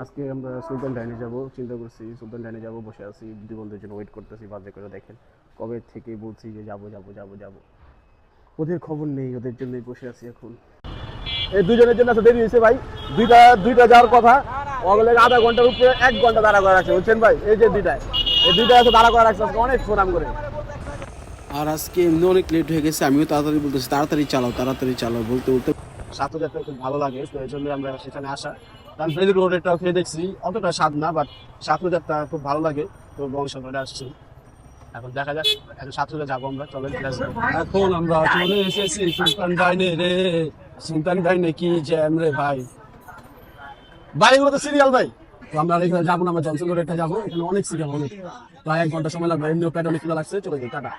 আজকে আমরা সুলতান ডাইনে যাব, চিন্তা করছি সুলতান ডাইনে যাব, বসে আছি, দুই বন্ধুর জন্য ওয়েট করতেছি। বাজে করে দেখেন, কবে থেকে বলছি যে যাব যাব যাব যাব, ওদের খবর নেই, ওদের জন্যই বসে আছি এখন। এই দুজনের জন্য দেরি হয়েছে ভাই, দুইটা যাওয়ার কথা, ওগুলো আধা ঘন্টার উপরে 1 ঘন্টা দাঁড়া করা রাখছে, বুঝছেন ভাই? এই যে দুইটা আছে দাঁড়া করা রাখছে, অনেক ফোরাম করে। আর আজকে এমনি অনেক লেট হয়ে গেছে, আমিও তাড়াতাড়ি বলতেছি তাড়াতাড়ি চালাও বলতে বলতে ছাত্রযাত্রা খুব ভালো লাগে, তো এই জন্য আমরা সেখানে আসা। কারণ ফেরি রোডেরটাও খেয়ে দেখছি, অতটা স্বাদ না, বাট ছাত্রযাত্রা খুব ভালো লাগে, তো বংশগড়ে আসছি। এখন দেখা যাক, এখন ছাত্ররা যাবো আমরা, চলেন। এখন আমরা চলে এসেছি সুলতান ডাইনে রে, সুলতান ডাইনে কি জ্যাম রে ভাই, এগুলো তো সিরিয়াল ভাই। তো আমরা এখানে যাবো না, আমরা জনসন রোডেরটা যাবো, এখানে অনেক সিরিয়াল, অনেক, প্রায় 1 ঘন্টা সময় লাগবে, এমনিও প্যাড অনেক খোলা লাগছে, চলে যাই, টাটা।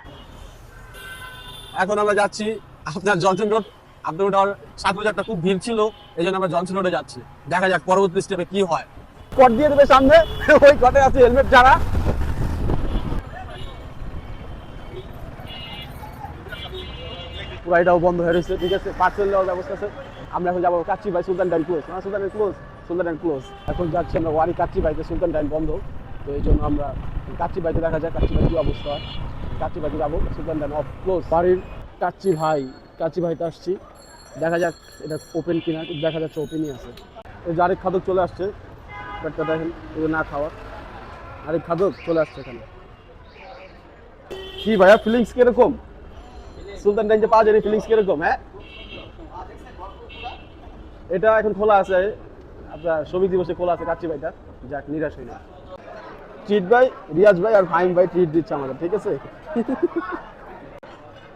এখন আমরা যাচ্ছি আপনার জনসন রোড। আপনার ওটার ছাত্রযাত্রা খুব ভিড় ছিল, এই জন্য আমরা জনসন রোডে যাচ্ছি। দেখা যাক পরবর্তী স্টেপে কি হয়। কট দিয়ে দেবে সামনে, ওই কটে আছে হেলমেট ছাড়া। পুরাইটাও বন্ধ হয়ে রয়েছে, ঠিক আছে, পার্সেল দেওয়ার ব্যবস্থা আছে। আমরা এখন যাবো কাচ্চি ভাই, সুলতান ডাইন ক্লোজ, সুলতান ডাইন ক্লোজ। এখন যাচ্ছি আমরা ওয়ারি কাচ্চি ভাইতে, সুলতান ডাইন বন্ধ, তো এই জন্য আমরা কাচ্চি ভাইতে দেখা যায় কাচ্চি ভাই কি অবস্থা হয়। কাচ্চি ভাইতে যাবো, সুলতান ডাইন অফ ক্লোজ। বাড়ির কাচ্চি ভাইতে আসছি, দেখা যাক এটা ওপেন কিনা, দেখা যাচ্ছে ওপেনই আছে। এই যে আরেক খাদক চলে আসছে, পেটটা দেখেন, এই না খাওয়ার আরেক খাদক চলে আসছে এখানে। কি ভাইয়া ফিলিংস কিরকম? সুলতান ডাইন যে পাওয়া যায় ফিলিংস কিরকম? হ্যাঁ, এটা এখন খোলা আছে, আপনার শ্রমিক দিবসে খোলা আছে কাচ্চি ভাইটা। যাক, নিরাশ হই না। ট্রিট ভাই, রিয়াজ ভাই আর ফাহিম ভাই ট্রিট দিচ্ছে আমাদের, ঠিক আছে।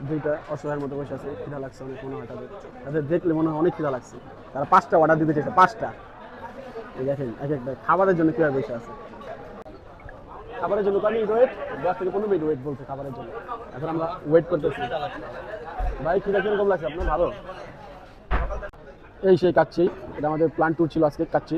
দুইটা অসহায়ের মতো বসে আছে, খিদা লাগছে অনেক, মনে হয় তাদের দেখলে মনে হয় অনেক খিদা লাগছে। তারা 5টা অর্ডার দিতে চাইছে, 5টা। এই দেখেন এক একটা খাবারের জন্য কিভাবে বসে আছে। খাবারের জন্য আমি ওয়েট 10 থেকে 15 মিনিট ওয়েট বলছে খাবারের জন্য। এখন আমরা ওয়েট করতেছি। ভাই খিদা কিরকম লাগছে আপনার? ভালো। এই সেই কাচ্চি, এটা আমাদের প্ল্যান ট্যুর ছিল আজকে কাচ্চি।